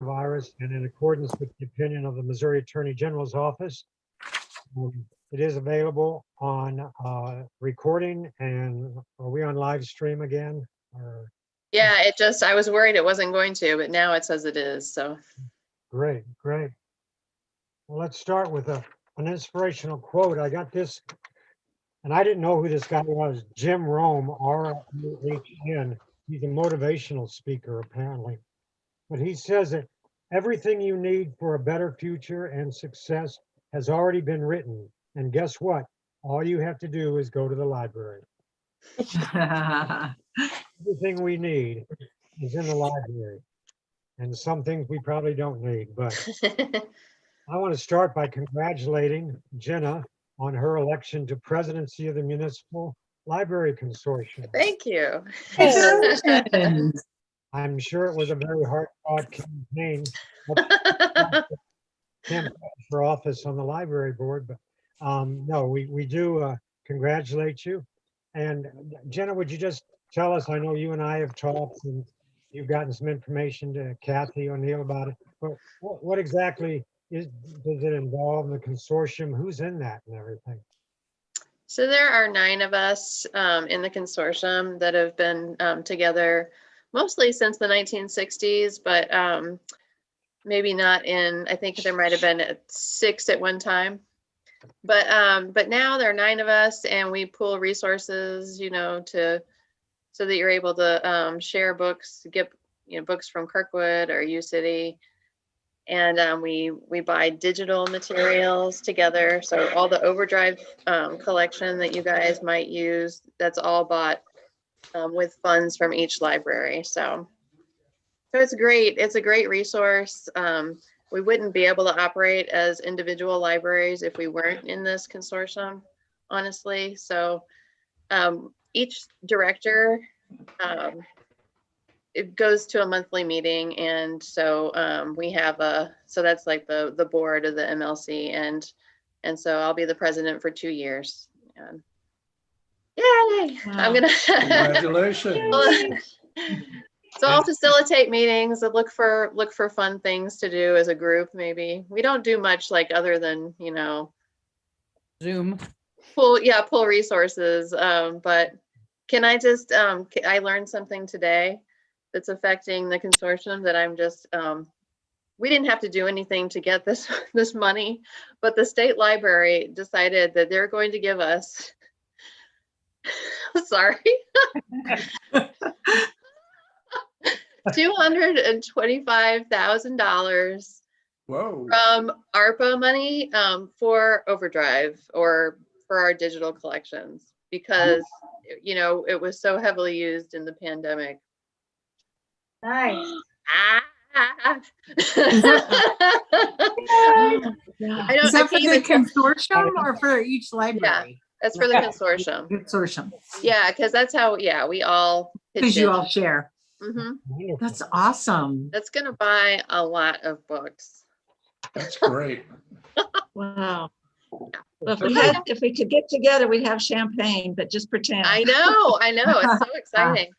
coronavirus and in accordance with the opinion of the Missouri Attorney General's office. It is available on recording, and are we on live stream again? Or, Yeah, I was worried it wasn't going to, but now it says it is, so. great, great. Well, let's start with an inspirational quote. I got this, and I didn't know who this guy was. Jim Rome, R-O-H-N. He's a motivational speaker, apparently. But he says that everything you need for a better future and success has already been written. And guess what? All you have to do is go to the library. Everything we need is in the library. And some things we probably don't need. But I want to start by congratulating Jenna on her election to presidency of the Municipal Library Consortium. Thank you. I'm sure it was a very hard-fought campaign for office on the library board, but no, we do congratulate you. And Jenna, would you just tell us, I know you and I have talked and you've gotten some information to Kathy O'Neill about it, but what exactly does it involve in the consortium? Who's in that and everything? So there are 9 of us in the consortium that have been together mostly since the 1960s, but maybe not I think there might have been 6 at one time. But now there are 9 of us, and we pool resources, so that you're able to share books, get books from Kirkwood or U City. And we buy digital materials together. So all the Overdrive collection that you guys might use, that's all bought with funds from each library. So it's great. It's a great resource. We wouldn't be able to operate as individual libraries if we weren't in this consortium, honestly. So each director, it goes to a monthly meeting, and so we have so that's like the board of the MLC, and so I'll be the president for 2 years. And yay! Wow. I'm gonna Congratulations. So I'll facilitate meetings and look for fun things to do as a group. Maybe we don't do much other than Zoom. Pull resources. But can I just I learned something today that's affecting the consortium that I'm just we didn't have to do anything to get this money, but the state library decided that they're going to give us sorry $225,000 from ARPA money for Overdrive or for our digital collections, because it was so heavily used in the pandemic. Nice. Is that for the consortium or for each library? Yeah, that's for the consortium. Consortium. Yeah, because that's how. Yeah, we all. Because you all share. Mm-hmm. That's awesome. That's gonna buy a lot of books. That's great. Wow. Well, if we could get together, we'd have champagne, but just pretend. I know. It's so exciting.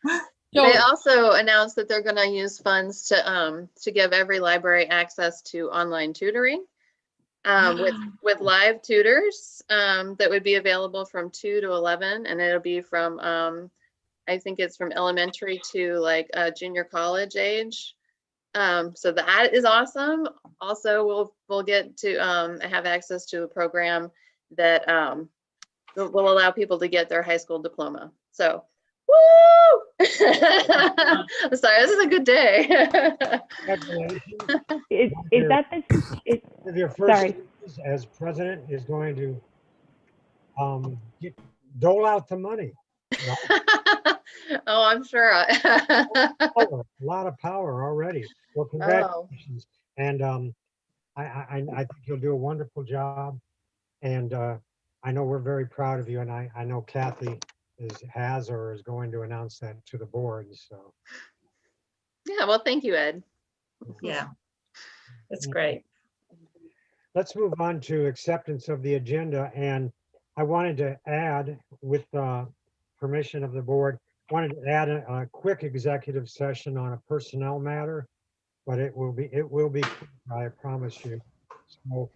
They also announced that they're going to use funds to give every library access to online tutoring with live tutors that would be available from 2 to 11, and it'll be from I think it's from elementary to junior college age. So that is awesome. Also, we'll get to have access to a program that will allow people to get their high school diploma. So, woo! I'm sorry, this is a good day. Is that Your first sorry. as president is going to dole out the money. Right? Oh, I'm sure. A lot of power already. Well, congratulations. And I think you'll do a wonderful job. And I know we're very proud of you. And I know Kathy has or is going to announce that to the board. So. Yeah, well, thank you, Ed. Yeah, that's great. Let's move on to acceptance of the agenda. And I wanted to add, with permission of the board, wanted to add a quick executive session on a personnel matter. but it will be, I promise you. So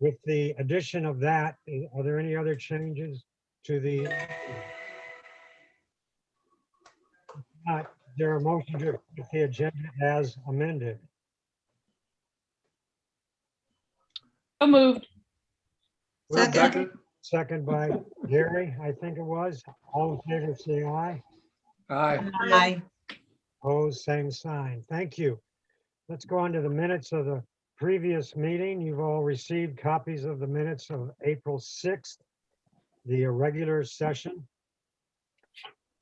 with the addition of that, are there any other changes to the? Is there a motion to accept the agenda as amended? So moved. Second. Second by Gary, I think it was. All in favor, say aye. Aye. Aye. Opposed, same sign. Thank you. Let's go on to the minutes of the previous meeting. You've all received copies of the minutes of April 6th, the regular session.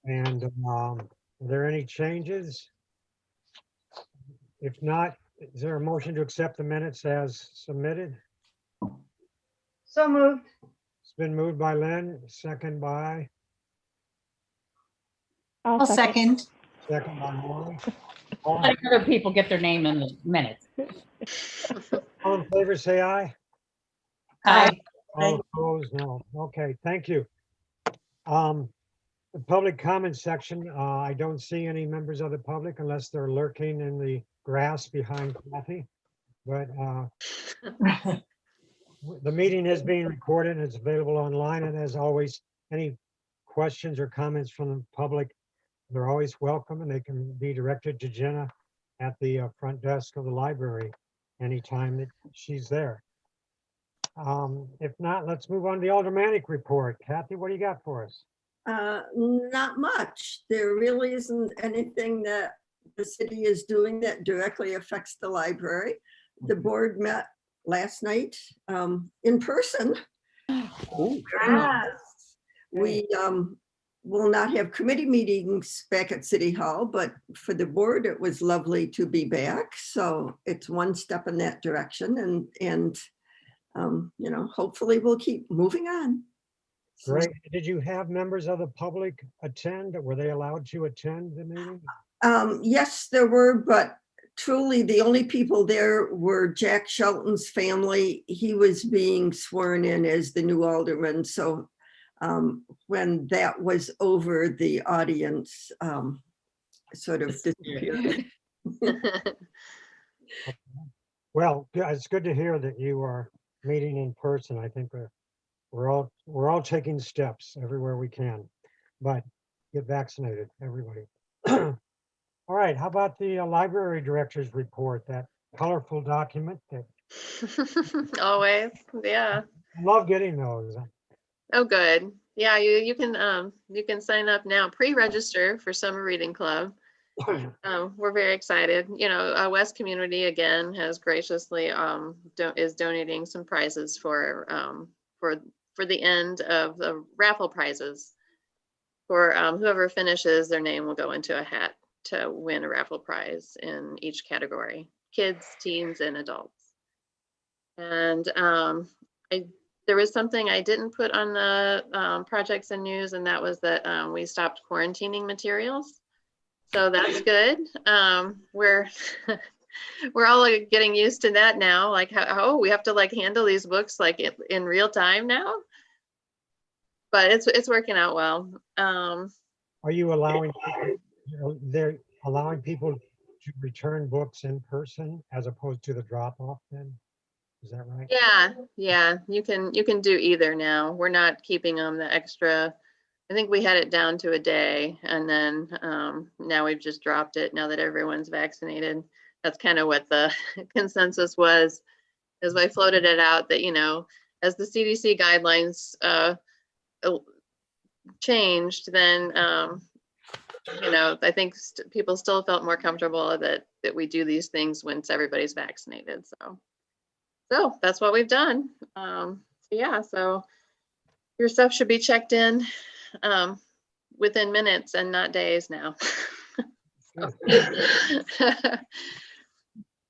And are there any changes? If not, is there a motion to accept the minutes as submitted? So moved. It's been moved by Lynn, second by I'll second. Second by Lori. All Letting other people get their name in the minutes. all in favor, say aye. Aye. All opposed, no. Okay, thank you. The public comment section, I don't see any members of the public unless they're lurking in the grass behind Kathy. But the meeting is being recorded and it's available online. And as always, any questions or comments from the public, they're always welcome and they can be directed to Jenna at the front desk of the library anytime that she's there. If not, let's move on to the aldermanic report. Kathy, what do you got for us? Not much. There really isn't anything that the city is doing that directly affects the library. The board met last night in person. Yes. We will not have committee meetings back at City Hall, but for the board, it was lovely to be back. So it's one step in that direction and you know, hopefully we'll keep moving on. So- Great. Did you have members of the public attend? Were they allowed to attend the meeting? Yes, there were, but truly the only people there were Jack Shelton's family. He was being sworn in as the new alderman. So when that was over, the audience sort of disappeared. Well, it's good to hear that you are meeting in person. I think we're all taking steps everywhere we can, but get vaccinated, everybody. All right, how about the library director's report, that colorful document that Always, yeah. I love getting those. Oh, good. Yeah, you can sign up now, pre-register for Summer Reading Club. We're very excited. You know, West Community again has graciously is donating some prizes for the end of the raffle prizes. For whoever finishes, their name will go into a hat to win a raffle prize in each category: kids, teens, and adults. And there was something I didn't put on the projects and news, and that was that we stopped quarantining materials. So that's good. We're we're all like getting used to that now. Like how we have to like handle these books like in real time now. But it's working out well. Are you allowing, they're allowing people to return books in person as opposed to the drop off then? Is that right? Yeah. You can do either now. We're not keeping them the extra. I think we had it down to a day, and then now we've just dropped it now that everyone's vaccinated. That's kind of what the consensus was, as I floated it out that, you know, as the CDC guidelines changed, then, you know, I think people still felt more comfortable that we do these things once everybody's vaccinated. So that's what we've done. Yeah, so your stuff should be checked in within minutes and not days now.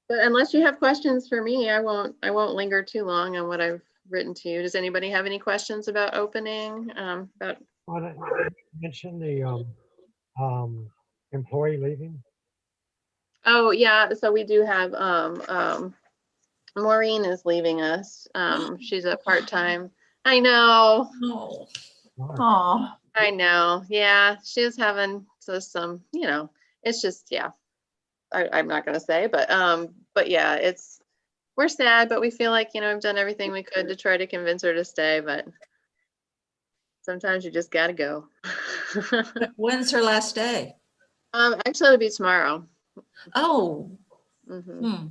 But unless you have questions for me, I won't linger too long on what I've written to you. Does anybody have any questions about opening? About Mention the employee leaving. Oh yeah, so we do have Maureen is leaving us. She's a part-time. I know. Oh, Oh, I know. Yeah, she's having some, you know, it's just, yeah. I'm not gonna say, but yeah, we're sad, but we feel like, we've done everything we could to try to convince her to stay, but sometimes you just gotta go. When's her last day? Actually, it'll be tomorrow. Oh, Mhm.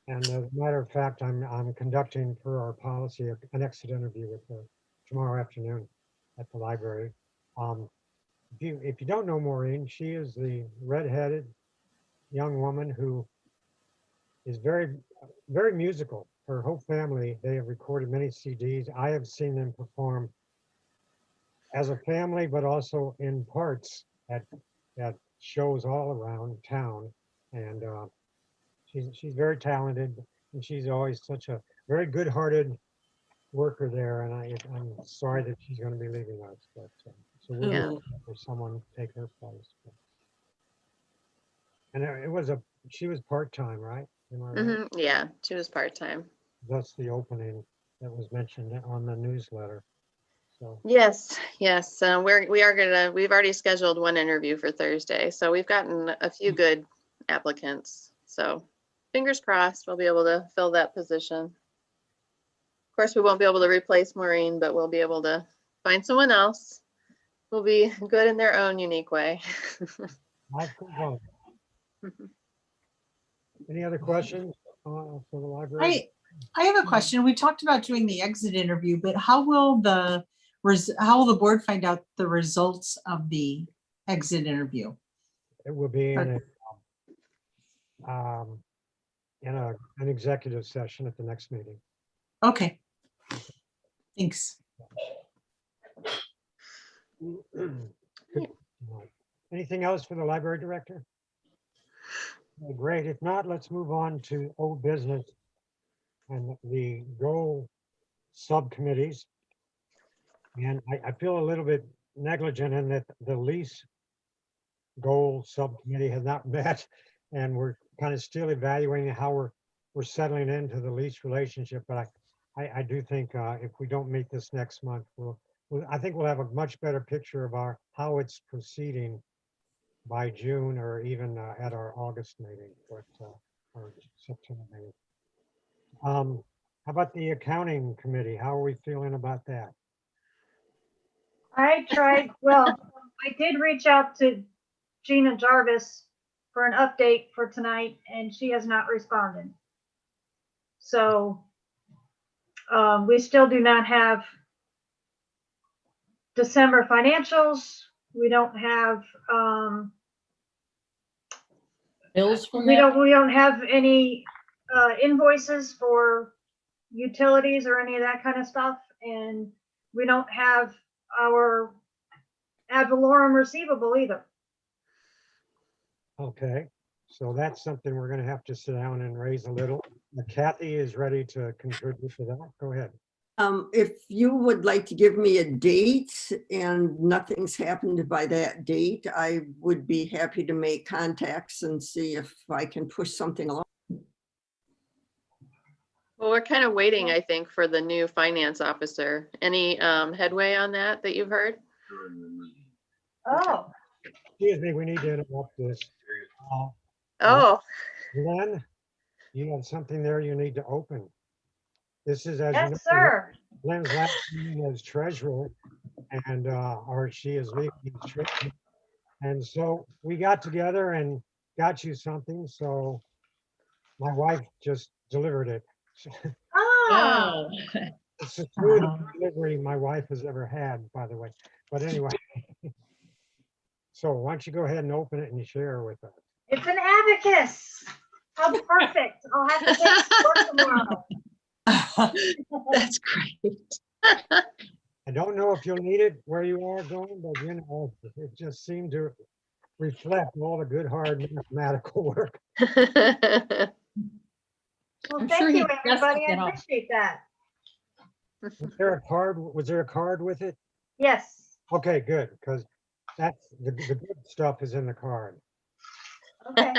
And as a matter of fact, I'm conducting for our policy an exit interview with her tomorrow afternoon at the library. If you don't know Maureen, she is the redheaded young woman who is very, very musical. Her whole family, they have recorded many CDs. I have seen them perform as a family, but also in parts at shows all around town. And she's very talented, and she's always such a very good-hearted worker there. And I'm sorry that she's going to be leaving us, but so we're Yeah. looking for someone to take her place. And she was part-time, right? Am I right? Yeah, she was part-time. That's the opening that was mentioned on the newsletter. So, Yes, yes. We've already scheduled one interview for Thursday, so we've gotten a few good applicants. So fingers crossed we'll be able to fill that position. Of course, we won't be able to replace Maureen, but we'll be able to find someone else who'll be good in their own unique way. life goes on. Any other questions for the library? I have a question. We talked about doing the exit interview, but how will the board find out the results of the exit interview? It will be in an executive session at the next meeting. Okay. Thanks. Anything else for the library director? Okay, great. If not, let's move on to old business and the goal subcommittees. And I feel a little bit negligent in that the lease goal subcommittee has not met, and we're kind of still evaluating how we're settling into the lease relationship. But I do think if we don't meet this next month, I think we'll have a much better picture of how it's proceeding by June, or even at our August meeting, or September meeting. How about the accounting committee? How are we feeling about that? I tried, well, I did reach out to Gina Jarvis for an update for tonight, and she has not responded. So we still do not have December financials. We don't have Bills from we them? don't have any invoices for utilities or any of that kind of stuff, and we don't have our ad valorem receivable either. Okay, so that's something we're going to have to sit down and raise a little. Kathy is ready to contribute to that. Go ahead. If you would like to give me a date and nothing's happened by that date, I would be happy to make contacts and see if I can push something along. Well, we're kind of waiting, I think, for the new finance officer. Any headway on that you've heard? Oh, Excuse me, we need to interrupt this. Oh, Glenn, you have something there you need to open. This is, as you know, yes, sir. Glenn's last meeting as treasurer, and or she is leaving as treasurer. And so we got together and got you something. So my wife just delivered it. Ah, Oh, It's the smoothest delivery my wife has ever had, by the way. But anyway, so why don't you go ahead and open it and share with us? it's an abacus. How perfect. I'll have to take it to work tomorrow. that's great. I don't know if you'll need it where you are going, but you know, it just seemed to reflect all the good, hard mathematical work. Well, I'm thank sure you, he dressed everybody. it I up. appreciate that. Was there a card? Was there a card with it? Yes. Okay, good, because that's the good stuff is in the card. Okay.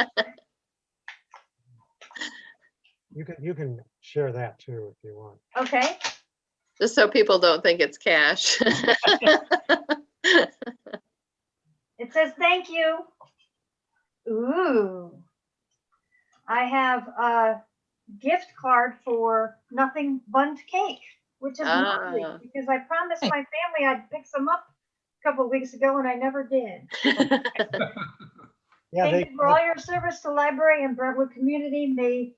You can share that too if you want. Okay. Just so people don't think it's cash. It says thank you. Ooh. I have a gift card for Nothing Bundt Cake, which is lovely Ah. because I promised my family I'd pick some up a couple of weeks ago and I never did. Yeah, Thank you for all your service to library and Brentwood community.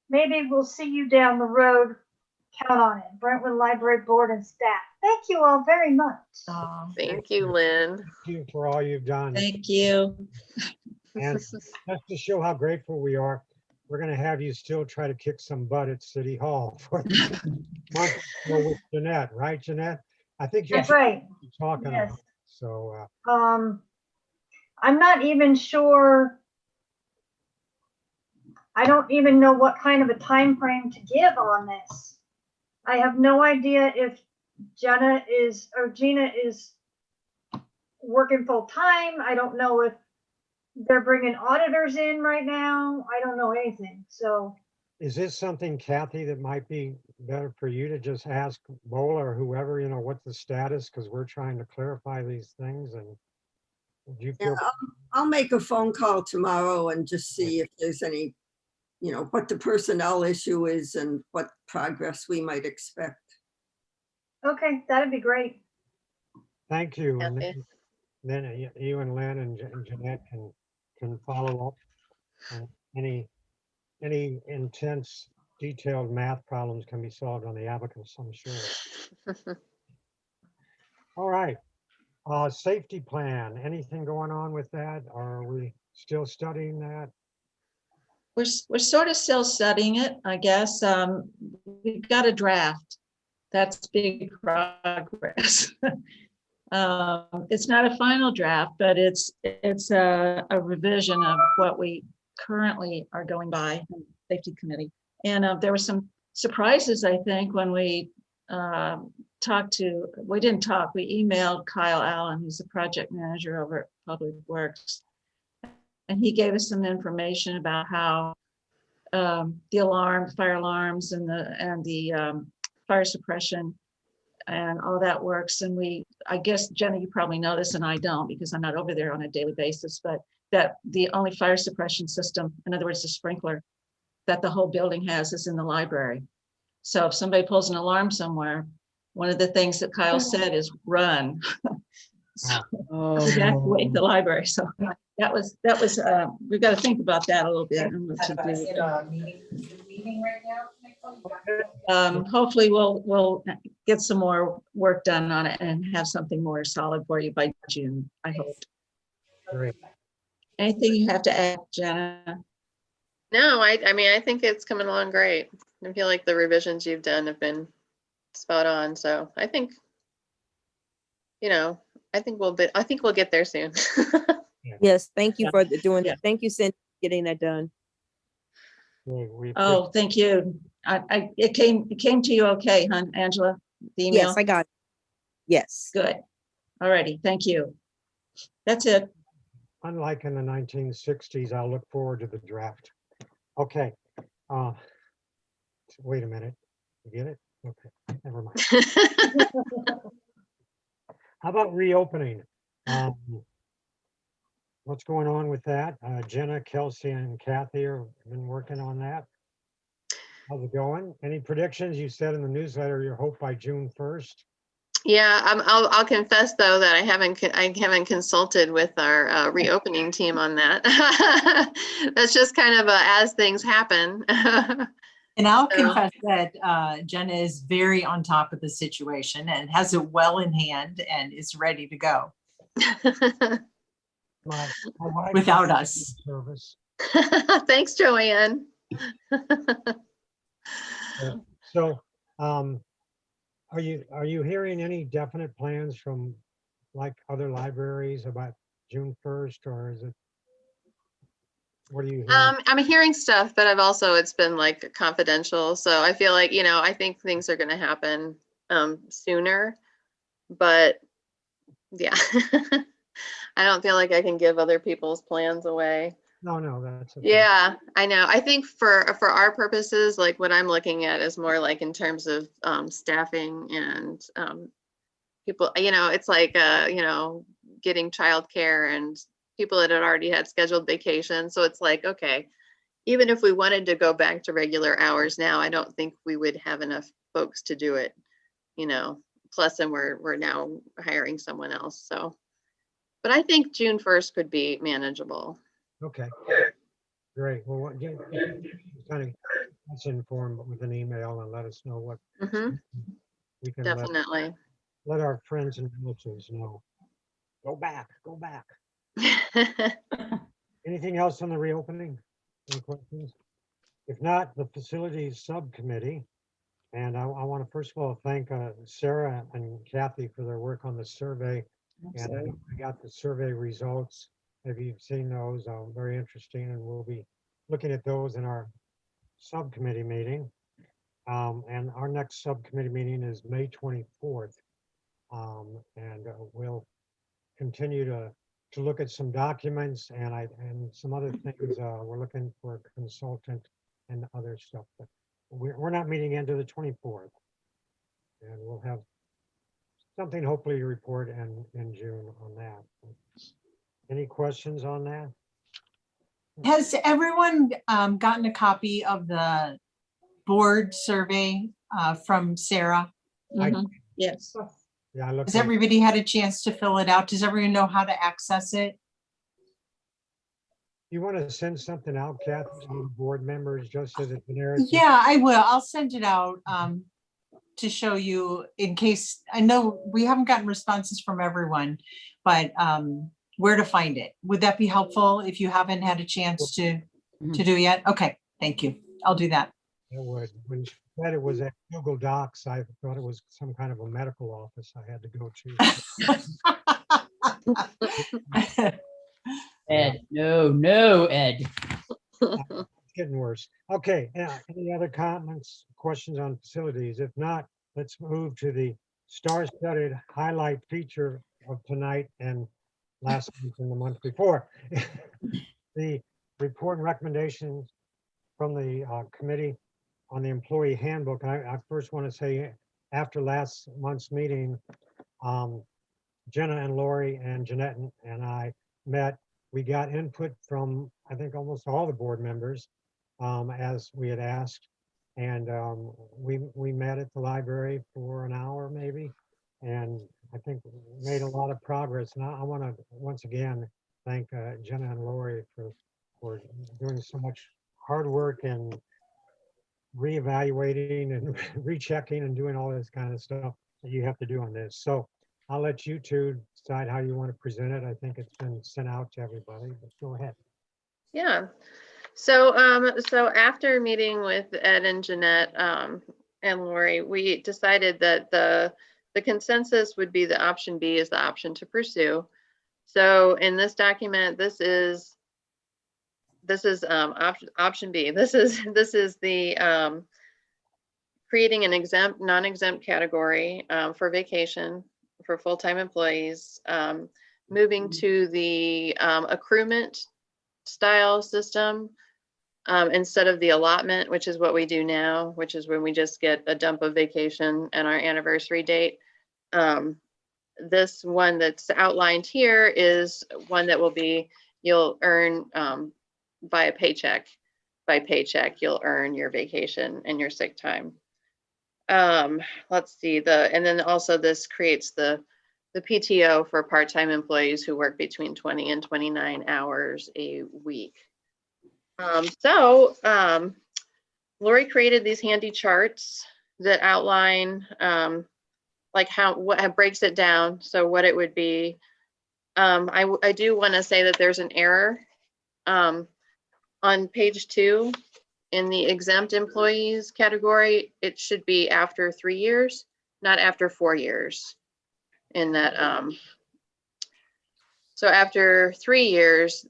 Maybe we'll see you down the road. Count on it. Brentwood Library Board and staff. Thank you all very much. Oh, Thank you, Lynn. thank you for all you've done. Thank you. And just to show how grateful we are, we're gonna have you still try to kick some butt at City Hall for the month with Jeanette, right, Jeanette? I think you're That's right. talking Yes. about, so, I'm not even sure. I don't even know what kind of a time frame to give on this. I have no idea if Gina is working full time. I don't know if they're bringing auditors in right now. I don't know anything. So is this something, Kathy, that might be better for you to just ask Bola or whoever, you know, what's the status? Because we're trying to clarify these things, and would you Yeah, feel? I'll make a phone call tomorrow and just see if there's any, you know, what the personnel issue is and what progress we might expect. okay, that'd be great. Thank you. And Kathy. then you and Lynn and Jeanette can follow up. Any intense detailed math problems can be solved on the abacus, I'm sure. All right. Safety plan, anything going on with that? Or are we still studying that? We're sort of still studying it, I guess. We've got a draft. That's big progress. It's not a final draft, but it's a revision of what we currently are going by in the safety committee. And there were some surprises, I think, when we we emailed Kyle Allen, who's the project manager over at Public Works. And he gave us some information about how the fire alarms and the fire suppression and all that works. And I guess, Jenna, you probably know this and I don't because I'm not over there on a daily basis, but that the only fire suppression system, in other words, the sprinkler that the whole building has is in the library. So if somebody pulls an alarm somewhere, one of the things that Kyle said is run. So evacuate the library. So that was we've got to think about that a little bit. And what to do. Hopefully we'll get some more work done on it and have something more solid for you by June, I hope. Great. Anything you have to add, Jenna? No, I mean, I think it's coming along great. I feel like the revisions you've done have been spot on. So I think, I think we'll get there soon. Yes, thank you Yeah. for doing Yeah. that. Thank you, Cindy, for getting that done. Oh, thank you. It came to you okay, huh, Angela? The email? Yes, I got it. Yes. Good. All righty. Thank you. That's it. Unlike in the 1960s, I'll look forward to the draft. Okay. Wait a minute. You get it? Okay, never mind. How about reopening? What's going on with that? Jenna, Kelsey, and Kathy have been working on that. How's it going? Any predictions? You said in the newsletter your hope by June 1st. Yeah, I'll confess though that I haven't consulted with our reopening team on that. That's just kind of as things happen. And I'll So- confess that Jenna is very on top of the situation and has it well in hand and is ready to go My wife without does us. service. Thanks, Joanne. So, are you hearing any definite plans from like other libraries about June 1st, or is it? What are you hearing? I'm hearing stuff, but it's been like confidential. So I feel like, I think things are going to happen sooner, but yeah, I don't feel like I can give other people's plans away. No, that's okay. Yeah, I know. I think for our purposes, like what I'm looking at is more like in terms of staffing and people, it's like, getting childcare and people that had already had scheduled vacation. So it's like, okay, even if we wanted to go back to regular hours now, I don't think we would have enough folks to do it, you know, plus then we're now hiring someone else, so. But I think June 1st could be manageable. Okay, great. Well, kind of let's inform with an email and let us know what Mhm, we can definitely. let our friends and relatives know. Go back, go back. Anything else on the reopening? Any questions? If not, the facilities subcommittee. And I want to first of all thank Sarah and Kathy for their work on the survey. And I got the survey results. If you've seen those, very interesting, and we'll be looking at those in our subcommittee meeting. And our next subcommittee meeting is May 24th. And we'll continue to look at some documents and some other things. We're looking for a consultant and other stuff, but we're not meeting into the 24th. And we'll have something hopefully to report in June on that. Any questions on that? Has everyone gotten a copy of the board survey from Sarah? Mhm. Yes. Yeah, I looked. Has everybody had a chance to fill it out? Does everyone know how to access it? You want to send something out, Kathy, to the board members, just as a generic? Yeah, I will. I'll send it out to show you in case, I know we haven't gotten responses from everyone, but where to find it. Would that be helpful if you haven't had a chance to do yet? Okay, thank you. I'll do that. It would. When she said it was at Google Docs, I thought it was some kind of a medical office I had to go to. Ed, no, Ed. It's getting worse. Okay, any other comments, questions on facilities? If not, let's move to the star-studded highlight feature of tonight and last month and the month before. The report and recommendations from the committee on the employee handbook. I first want to say, after last month's meeting, Jenna and Lori and Jeanette and I met. We got input from, I think, almost all the board members, as we had asked. And we met at the library for an hour maybe. And I think we made a lot of progress. And I want to once again thank Jenna and Lori for doing so much hard work and reevaluating and rechecking and doing all this kind of stuff that you have to do on this. So I'll let you two decide how you want to present it. I think it's been sent out to everybody, but go ahead. Yeah. So so after meeting with Ed and Jeanette and Lori, we decided that the consensus would be the option B is the option to pursue. So in this document, this is option B. This is the creating an exempt, non-exempt category for vacation for full-time employees, moving to the accruement style system instead of the allotment, which is what we do now, which is when we just get a dump of vacation and our anniversary date. This one that's outlined here is one that will be, you'll earn by paycheck. By paycheck, you'll earn your vacation and your sick time. Let's see, and then also this creates the PTO for part-time employees who work between 20 and 29 hours a week. Lori created these handy charts that outline like what breaks it down. So what it would be. I do want to say that there's an error on page 2 in the exempt employees category. It should be after 3 years, not after 4 years. In that, so after 3 years,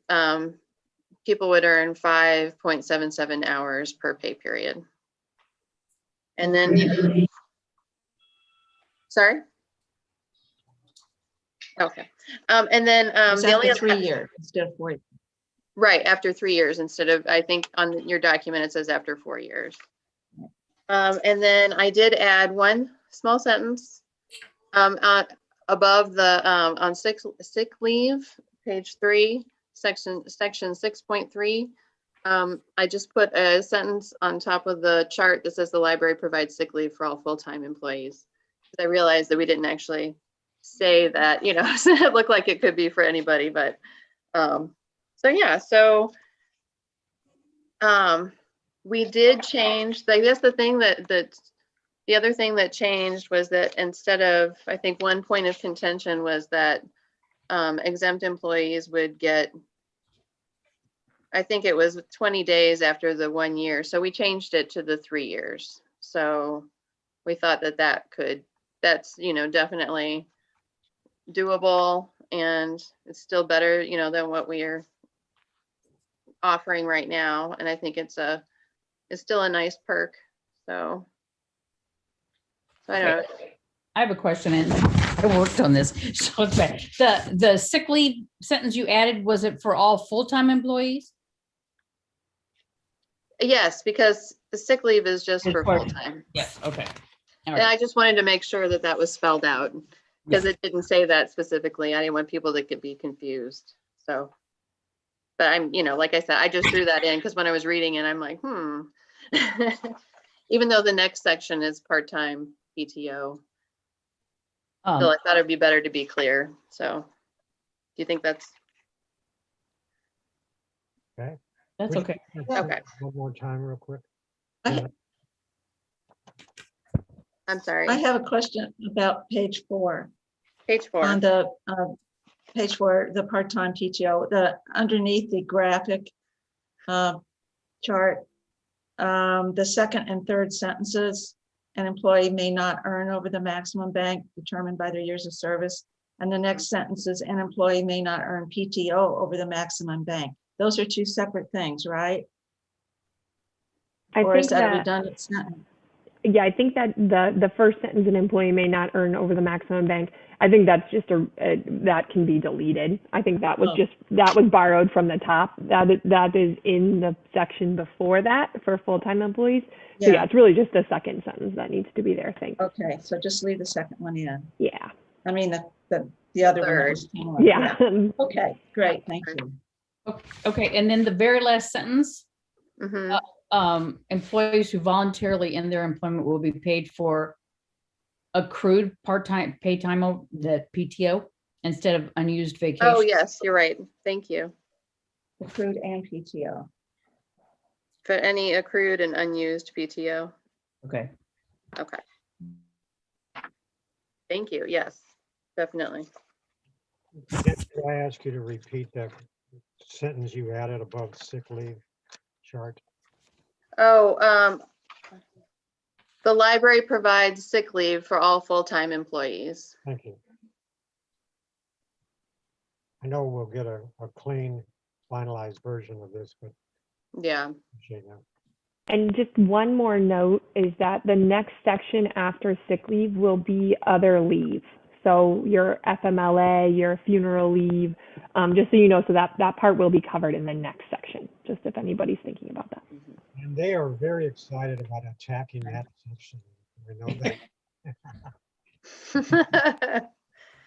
people would earn 5.77 hours per pay period. And then, sorry? Okay. And then It's after 3 years instead of 4 years. Right, after 3 years instead of, I think on your document, it says after 4 years. And then I did add one small sentence above the on sick leave, page 3, section 6.3. I just put a sentence on top of the chart that says the library provides sick leave for all full-time employees. 'Cause I realized that we didn't actually say that, so it looked like it could be for anybody, but, so yeah, so, we did change, I guess the thing the other thing that changed was that instead of, I think one point of contention was that, exempt employees would get, I think it was 20 days after the 1 year. So we changed it to the 3 years. So we thought that that's, definitely doable, and it's still better, than what we are offering right now. And I think it's still a nice perk. So I don't know. I have a question, and I worked on this. So it's bad. The sick leave sentence you added, was it for all full-time employees? Yes, because the sick leave is just It's for for- full-time. Yes, okay. All And right. I just wanted to make sure that that was spelled out, because it didn't say that specifically. I didn't want people that could be confused. So, but I'm, like I said, I just threw that in because when I was reading it, I'm like, even though the next section is part-time PTO, still I thought it'd be better to be clear. So do you think that's Okay. That's okay. okay? One more time real quick. I I'm sorry. I have a question about page 4. Page 4. On the page 4, the part-time PTO, underneath the graphic chart, the second and third sentences, an employee may not earn over the maximum bank determined by their years of service. And the next sentence is an employee may not earn PTO over the maximum bank. Those are two separate things, right? Or is that a redundant sentence? Yeah, I think that the first sentence, an employee may not earn over the maximum bank, I think that's just that can be deleted. I think that was that was borrowed from the top. That is in the section before that for full-time employees. So yeah, it's really just the second sentence that needs to be there. Thanks. Okay, so just leave the second one in. Yeah. I mean, the other one. Third. Was kind of like- Yeah. Okay, great, thank you. Okay, and then the very last sentence, Mhm. Employees who voluntarily end their employment will be paid for accrued part-time pay time of the PTO instead of unused vacation. Oh, yes, you're right. Thank you. Accrued and PTO. For any accrued and unused PTO. Okay. Okay. Thank you. Yes, definitely. Could I ask you to repeat that sentence you added above sick leave chart? Oh, the library provides sick leave for all full-time employees. Thank you. I know we'll get a clean, finalized version of this, but Yeah. appreciate that. And just one more note is that the next section after sick leave will be other leave. So your FMLA, your funeral leave, just so you know, so that part will be covered in the next section, just if anybody's thinking about that. And they are very excited about attacking that section. We know that.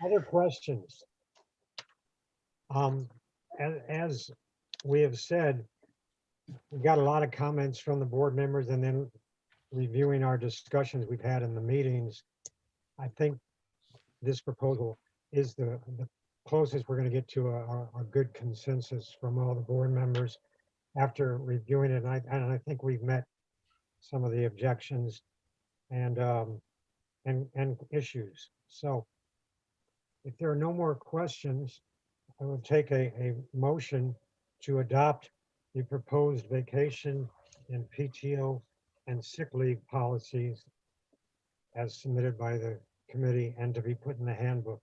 Other questions? As we have said, we got a lot of comments from the board members, and then reviewing our discussions we've had in the meetings. I think this proposal is the closest we're going to get to a good consensus from all the board members after reviewing it. And I think we've met some of the objections and issues. So if there are no more questions, I will take a motion to adopt the proposed vacation and PTO and sick leave policies as submitted by the committee and to be put in the handbook.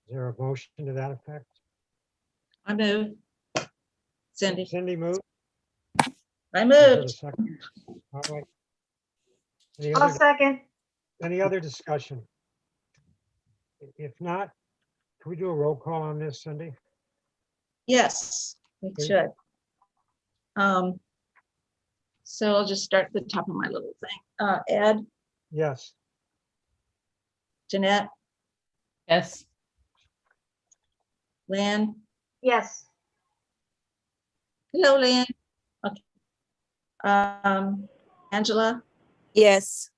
Is there a motion to that effect? I move. Cindy, Cindy moved. I Is there a moved. second? All right. I'll second. Any other discussion? If not, can we do a roll call on this, Cindy? Yes, we Okay. should. So I'll just start at the top of my little thing. Ed, Yes. Jeanette, Yes. Lynn. Yes. Hello, Lynn. Angela, Yes.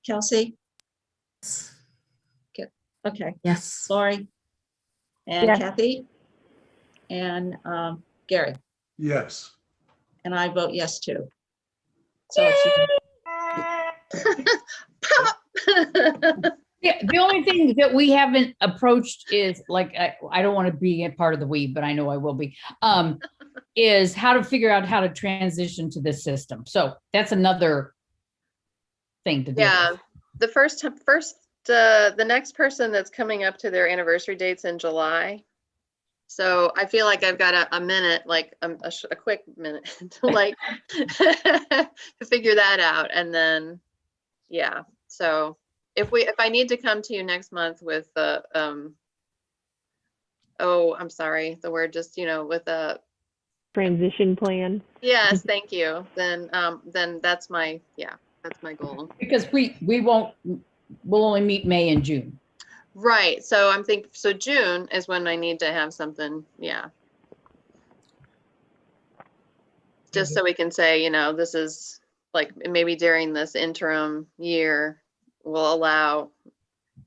Kelsey? Okay, Yes. Lori? And Yes. Kathy? And Gary? Yes. And I vote yes too. So it's Yeah, the only thing that we haven't approached is like, I don't want to be a part of the we, but I know I will be, is how to figure out how to transition to this system. So that's another thing to do. Yeah, the the next person that's coming up to their anniversary dates in July. So I feel like I've got a minute, like a quick minute to like to figure that out. And then, yeah, so if I need to come to you next month with the, oh, I'm sorry, the word just, with a, Transition plan. yes, thank you. Then that's my goal. Because we'll only meet May and June. Right. So I'm thinking, so June is when I need to have something. Yeah. Just so we can say, this is like, maybe during this interim year, we'll allow,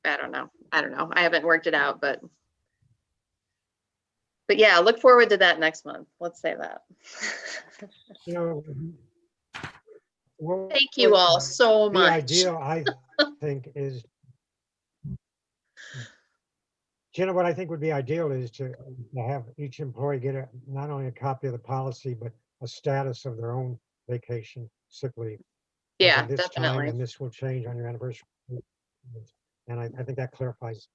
I don't know. I haven't worked it out, but yeah, look forward to that next month. Let's say that. You know, Thank you all so the much. ideal, I think, is, Jenna, what I think would be ideal is to have each employee get not only a copy of the policy, but a status of their own vacation, sick leave. Yeah, This time, definitely. and this will change on your anniversary. And I think that clarifies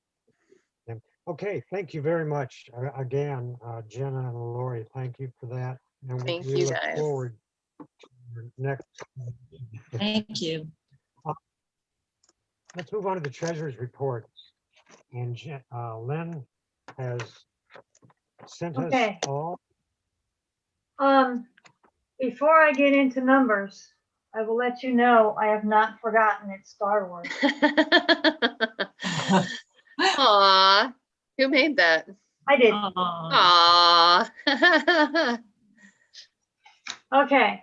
them. Okay, thank you very much. Again, Jenna and Lori, thank you for that. And Thank we you, look guys. forward to your next. thank you. Let's move on to the treasurer's report. And Lynn has sent us Okay. all. Before I get into numbers, I will let you know I have not forgotten it's Star Wars. Aw, who made that? I did. Aw. Aw. Okay.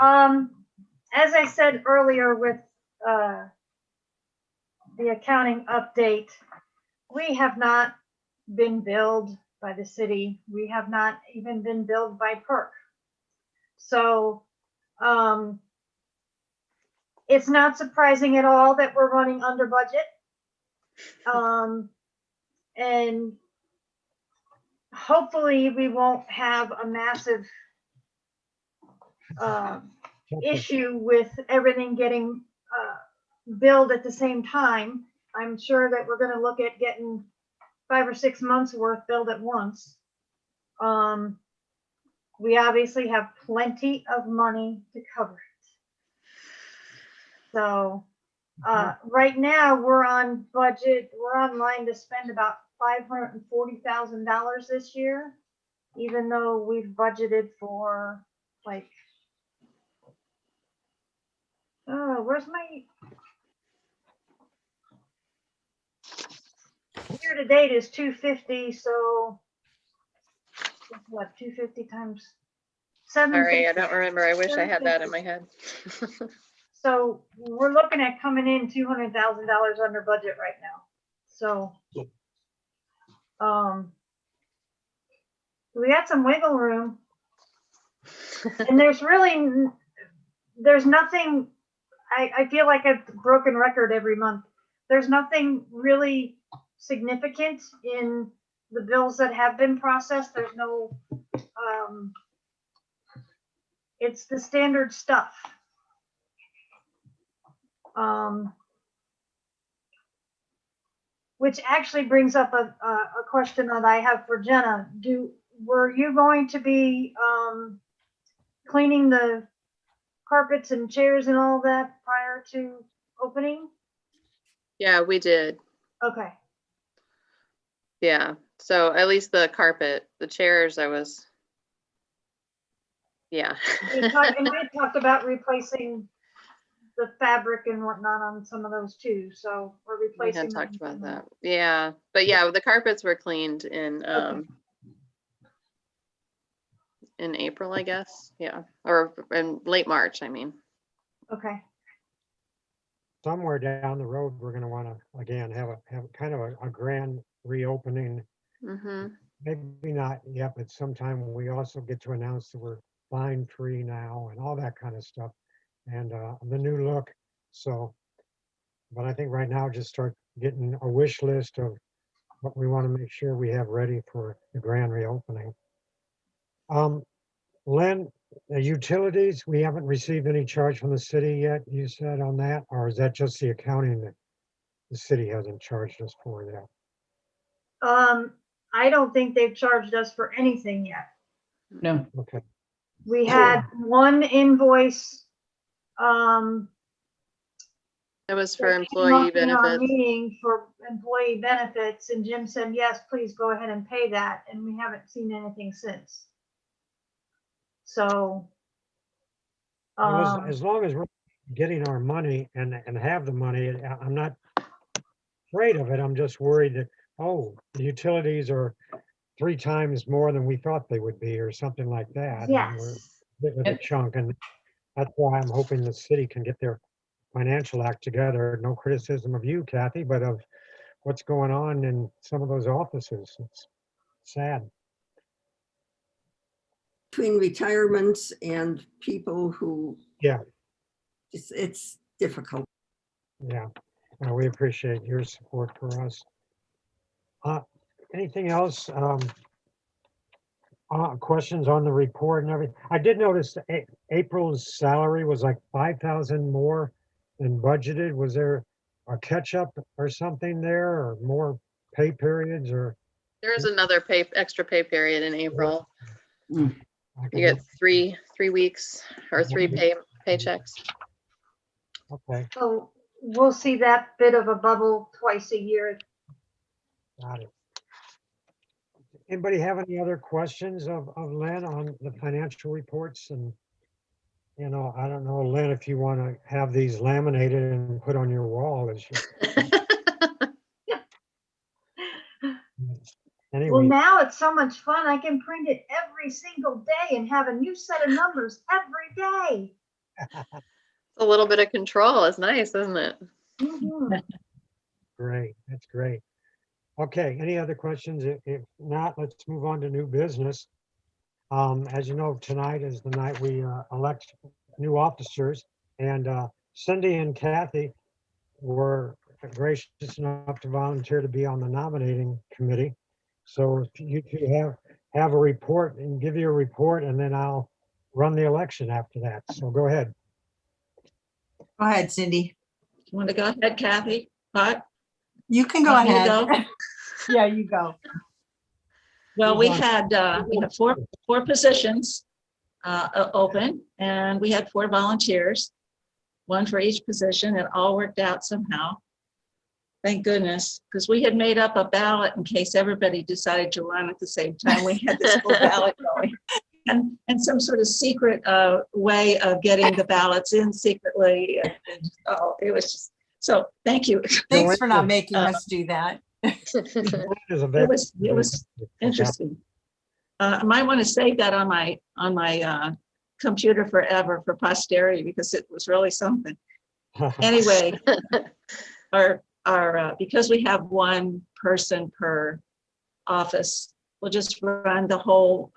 As I said earlier with the accounting update, we have not been billed by the city. We have not even been billed by PERC. So it's not surprising at all that we're running under budget. And hopefully we won't have a massive issue with everything getting billed at the same time. I'm sure that we're going to look at getting 5 or 6 months worth billed at once. We obviously have plenty of money to cover it. So right now we're on budget. We're on line to spend about $540,000 this year, even though we've budgeted for like, where's my year to date is 250. So what, 250 times 7? Sorry, I don't remember. I wish I had that in my head. So we're looking at coming in $200,000 under budget right now. So we got some wiggle room, and there's nothing. I feel like a broken record every month. There's nothing really significant in the bills that have been processed. There's no, it's the standard stuff. Which actually brings up a question that I have for Jenna. Were you going to be cleaning the carpets and chairs and all that prior to opening? Yeah, we did. Okay. Yeah. So at least the carpet, the chairs, yeah. And we talked about replacing the fabric and whatnot on some of those too. So we're We replacing. had talked about that. Yeah. But yeah, the carpets were cleaned in in April, I guess. Yeah, or in late March, I mean. Okay. Somewhere down the road, we're gonna wanna, again, have kind of a grand reopening. Mm-hmm. Maybe not yet, but sometime we also get to announce that we're fine-free now and all that kind of stuff. And the new look, so, but I think right now, just start getting a wish list of what we want to make sure we have ready for the grand reopening. Lynn, the utilities, we haven't received any charge from the city yet, you said on that, or is that just the accounting that the city hasn't charged us for yet? I don't think they've charged us for anything yet. No, Okay, We had one invoice, It was for that came employee up in our benefits. meeting for employee benefits, and Jim said, yes, please go ahead and pay that, and we haven't seen anything since. So, well, as long as we're getting our money and have the money, I'm not afraid of it, I'm just worried that, oh, the utilities are 3 times more than we thought they would be, or something like that. And we're yes, getting a chunk, and that's why I'm hoping the city can get their financial act together. No criticism of you, Kathy, but of what's going on in some of those offices. It's sad. Between retirements and people who, Yeah, it's difficult. yeah. We appreciate your support for us. Anything else? Questions on the report and everything? I did notice April's salary was like 5,000 more than budgeted. Was there a catch up or something there, or more pay periods, or? There's another extra pay period in April. I You could get look- 3 weeks or 3 paychecks. Okay, so we'll see that bit of a bubble twice a year. got it. Anybody have any other questions of Lynn on the financial reports? And, you know, I don't know, Lynn, if you want to have these laminated and put on your wall as you. Well, Anyway, now it's so much fun. I can print it every single day and have a new set of numbers every day. A little bit of control is nice, isn't it? Mhm. great, that's great. Okay, any other questions? If not, let's move on to new business. As you know, tonight is the night we elect new officers, and Cindy and Kathy were gracious enough to volunteer to be on the nominating committee. So if you two have a report, and give you a report, and then I'll run the election after that. So go ahead. Go ahead, Cindy. You want to go ahead, Kathy? What? You can go Want me to ahead. go? Yeah, you go. Well, we had four positions open, and we had 4 volunteers, 1 for each position. It all worked out somehow. Thank goodness, because we had made up a ballot in case everybody decided to run at the same time. We had this whole ballot going. And some sort of secret way of getting the ballots in secretly. Oh, it was just, so thank you. Thanks for not making us do that. It was interesting. I might want to save that on my computer forever for posterity, because it was really something. Anyway, because we have 1 person per office, we'll just run the whole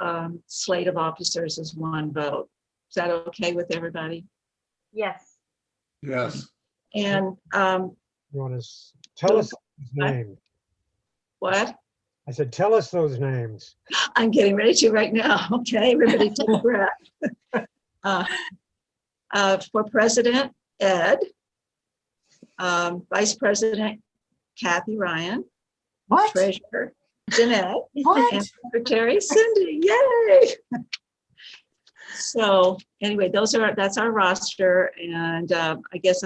slate of officers as 1 vote. Is that okay with everybody? Yes. Yes. And You want to tell us his name? what? I said, tell us those names. I'm getting ready to right now. Okay, everybody take a breath. For President, Ed. Vice President, Kathy Ryan. What? Treasurer, Jeanette. What? And Secretary, Cindy. Yay! So anyway, that's our roster. And I guess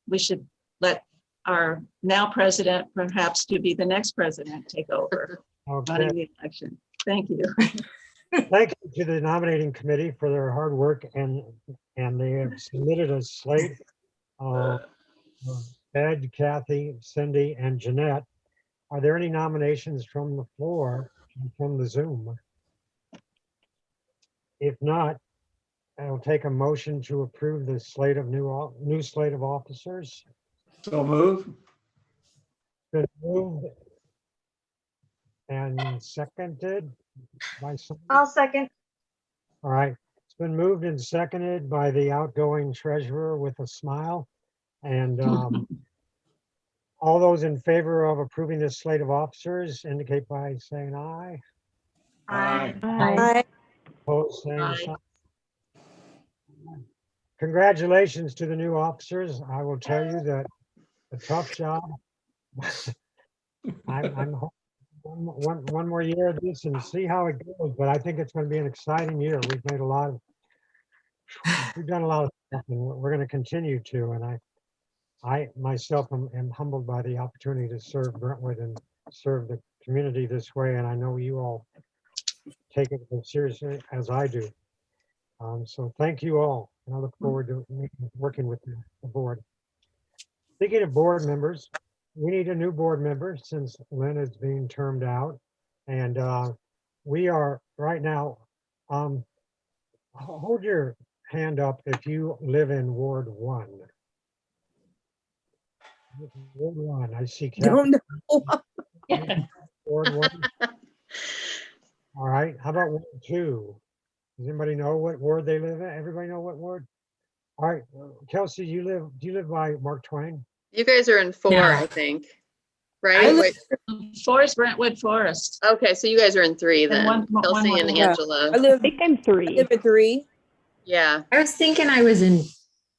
we should let our now president, perhaps to be the next president, take over running the election. Thank you. Thank you to the nominating committee for their hard work, and they have submitted a slate of Ed, Kathy, Cindy, and Jeanette. Are there any nominations from the floor and from the Zoom? If not, I'll take a motion to approve the slate of new slate of officers. So move. Been moved and seconded by someone. I'll second. All right, it's been moved and seconded by the outgoing treasurer with a smile. And all those in favor of approving this slate of officers indicate by saying aye. Aye. Aye. Opposed, same Aye. sign. Congratulations to the new officers. I will tell you that a tough job. I'm hoping one more year of this and see how it goes, but I think it's going to be an exciting year. We've done a lot of stuff, and we're going to continue to. And I myself am humbled by the opportunity to serve Brentwood and serve the community this way. And I know you all take it as seriously as I do. So thank you all. And I look forward to working with the board. Speaking of board members, we need a new board member since Lynn is being termed out. And we are right now, hold your hand up if you live in Ward 1. Ward 1, I see. Don't know. Ward 1. All right, how about Ward 2? Does anybody know what ward they live in? Everybody know what ward? All right, Kelsey, do you live by Mark Twain? You guys are in 4, No. I think, I right? live Wait, in Forest, Brentwood Forest. okay, so you guys are in 3 And then. one Kelsey more. and Yeah. Angela. I live, I think I'm I 3. live at 3. Yeah. I was thinking I was in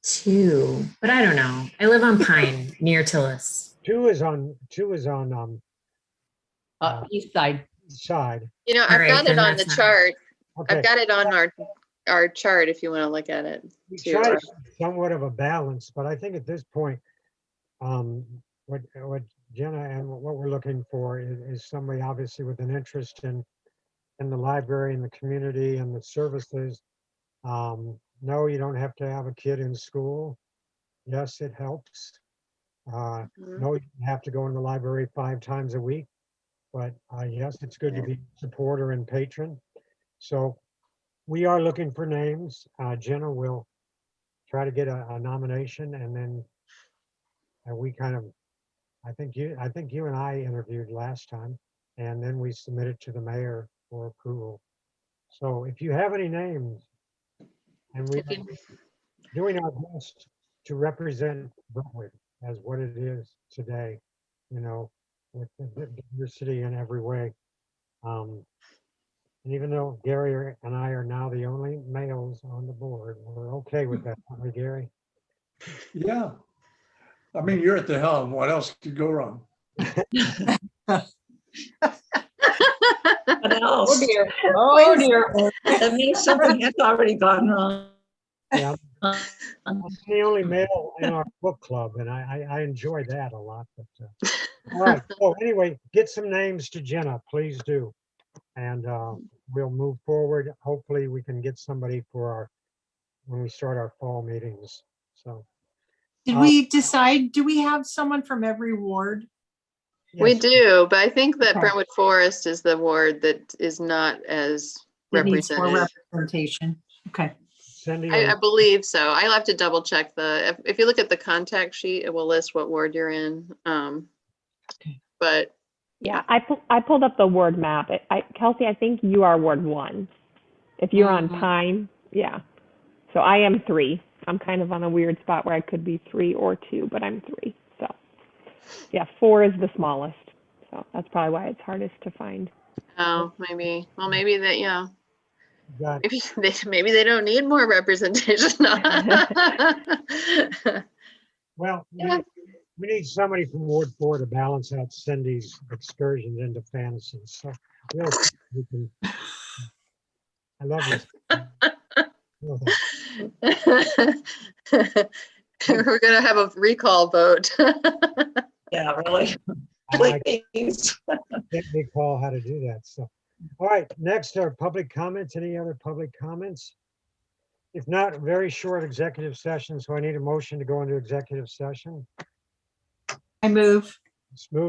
2, but I don't know. I live on Pine near Tillis. 2 is on East side. side. You know, All I've right, got it then on the that's not- chart. Okay. I've got it on our chart if you want to look at it. We too, try or- to keep somewhat of a balance, but I think at this point, what Jenna and what we're looking for is somebody obviously with an interest in the library and the community and the services. No, you don't have to have a kid in school. Yes, it helps. Mhm. No, you don't have to go in the library 5 times a week, but yes, it's good to be a supporter and patron. So we are looking for names. Jenna will try to get a nomination, and then we kind of, I think you and I interviewed last time, and then we submitted to the mayor for approval. So if you have any names, and we're If you- doing our best to represent Brentwood as what it is today, you know, with the diversity in every way. And even though Gary and I are now the only males on the board, we're okay with that, aren't we, Gary? Yeah. I mean, you're at the helm. What else could go wrong? What else? Oh dear. Oh dear. That means something has already gone wrong. Yeah, I'm the only male in our book club, and I enjoy that a lot. But all right. So anyway, get some names to Jenna, please do, and we'll move forward. Hopefully, we can get somebody for when we start our fall meetings. So Did we decide, do we have someone from every ward? We yes, do, but I think that Okay. Brentwood Forest is the ward that is not as That needs more represented. representation. Okay. Cindy, I believe so. I'll have to double check if you look at the contact sheet, it will list what ward you're in. Okay. But Yeah, I pulled up the ward map. Kelsey, I think you are Ward 1. If you're on Mhm. Pine, yeah. So I am 3. I'm kind of on a weird spot where I could be 3 or 2, but I'm 3. So yeah, 4 is the smallest. So that's probably why it's hardest to find. oh, maybe. Well, maybe that. Yeah. got Maybe they don't need more representation. well. Yeah. We need somebody from Ward 4 to balance out Cindy's excursions into fantasy. So we'll see if we can. I love this. We're gonna have a recall vote. Yeah, really. I Please. can't recall how to do that. So, all right, next are public comments. Any other public comments? If not, very short executive session. So I need a motion to go into executive session. I move. It's moved